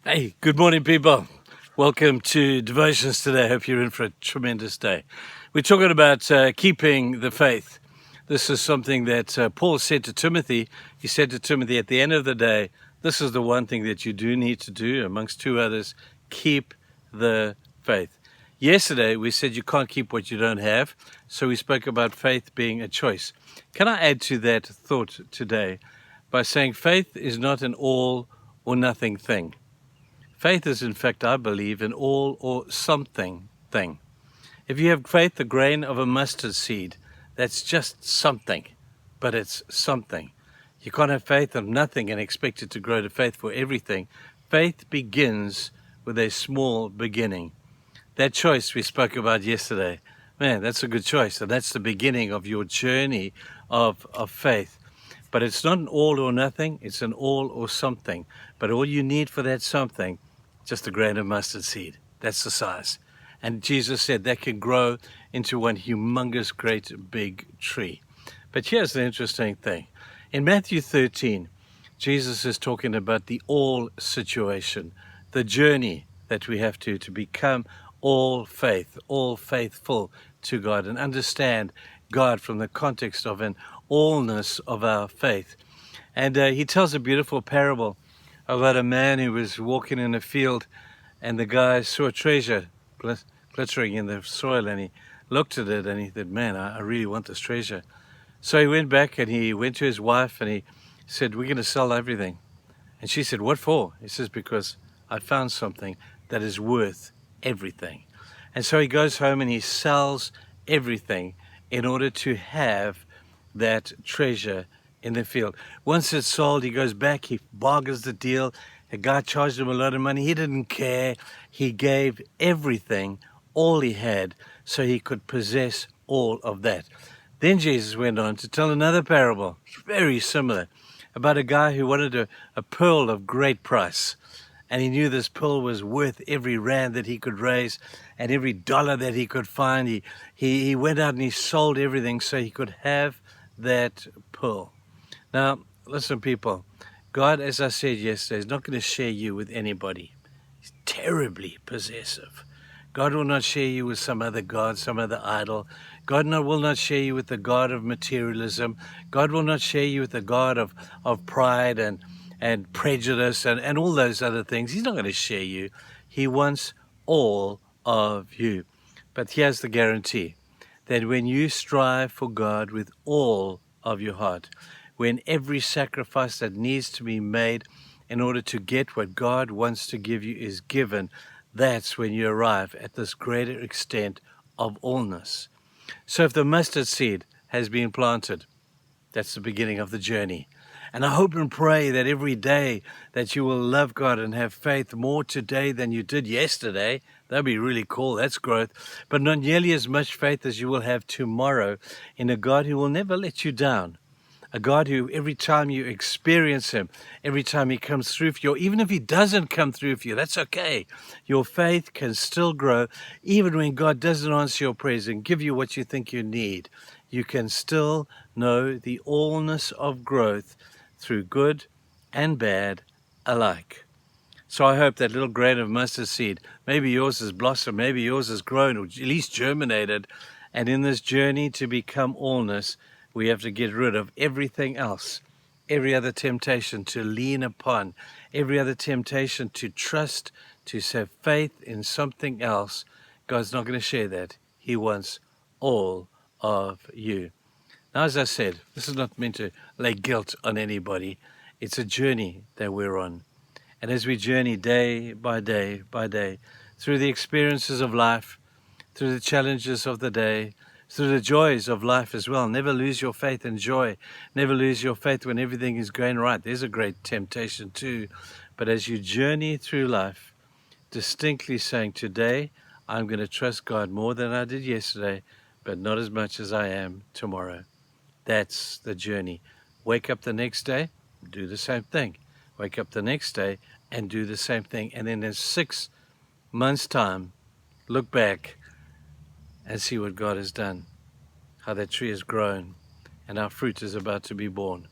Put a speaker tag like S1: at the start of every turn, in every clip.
S1: Hey, good morning, people. Welcome to Devotions today. I hope you're in for a tremendous day. We're talking about keeping the faith. This is something that Paul said to Timothy. He said to Timothy, at the end of the day, this is the one thing that you do need to do, amongst two others, keep the faith. Yesterday, we said you can't keep what you don't have, so we spoke about faith being a choice. Can I add to that thought today by saying faith is not an all or nothing thing? Faith is, in fact, I believe, an all or something thing. If you have faith, the grain of a mustard seed, that's just something, but it's something. You can't have faith of nothing and expect it to grow to faith for everything. Faith begins with a small beginning. That choice we spoke about yesterday, man, that's a good choice. And that's the beginning of your journey of faith. But it's not an all or nothing, it's an all or something. But all you need for that something, just a grain of mustard seed. That's the size. And Jesus said that can grow into one humongous, great, big tree. But here's the interesting thing. In Matthew 13, Jesus is talking about the all situation, the journey that we have to become all faith, all faithful to God, and understand God from the context of an allness of our faith. And he tells a beautiful parable about a man who was walking in a field, and the guy saw a treasure glittering in the soil, and he looked at it and he said, man, I really want this treasure. So he went back and he went to his wife and he said, we're going to sell everything. And she said, what for? He says, because I found something that is worth everything. And so he goes home and he sells everything in order to have that treasure in the field. Once it's sold, he goes back, he bargains the deal. The guy charged him a lot of money. He didn't care. He gave everything, all he had, so he could possess all of that. Then Jesus went on to tell another parable, very similar, about a guy who wanted a pearl of great price. And he knew this pearl was worth every rand that he could raise and every dollar that he could find. He went out and he sold everything so he could have that pearl. Now, listen, people, God, as I said yesterday, is not going to share you with anybody. He's terribly possessive. God will not share you with some other God, some other idol. God will not share you with the God of materialism. God will not share you with the God of pride and prejudice and all those other things. He's not going to share you. He wants all of you. But here's the guarantee, that when you strive for God with all of your heart, when every sacrifice that needs to be made in order to get what God wants to give you is given, that's when you arrive at this greater extent of allness. So if the mustard seed has been planted, that's the beginning of the journey. And I hope and pray that every day that you will love God and have faith more today than you did yesterday. That'd be really cool. That's growth. But not nearly as much faith as you will have tomorrow in a God who will never let you down. A God who every time you experience him, every time he comes through for you, even if he doesn't come through for you, that's okay. Your faith can still grow. Even when God doesn't answer your prayers and give you what you think you need, you can still know the allness of growth through good and bad alike. So I hope that little grain of mustard seed, maybe yours has blossomed, maybe yours has grown, or at least germinated. And in this journey to become allness, we have to get rid of everything else, every other temptation to lean upon, every other temptation to trust, to have faith in something else. God's not going to share that. He wants all of you. Now, as I said, this is not meant to lay guilt on anybody. It's a journey that we're on. And as we journey day by day by day through the experiences of life, through the challenges of the day, through the joys of life as well, never lose your faith in joy. Never lose your faith when everything is going right. There's a great temptation too. But as you journey through life, distinctly saying, today I'm going to trust God more than I did yesterday, but not as much as I am tomorrow. That's the journey. Wake up the next day, do the same thing. Wake up the next day and do the same thing. And then in 6 months' time, look back and see what God has done, how that tree has grown, and our fruit is about to be born.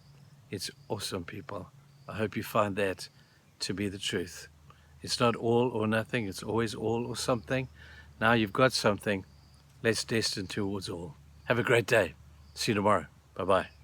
S1: It's awesome, people. I hope you find that to be the truth. It's not all or nothing, it's always all or something. Now you've got something, let's destine towards all. Have a great day. See you tomorrow. Bye-bye.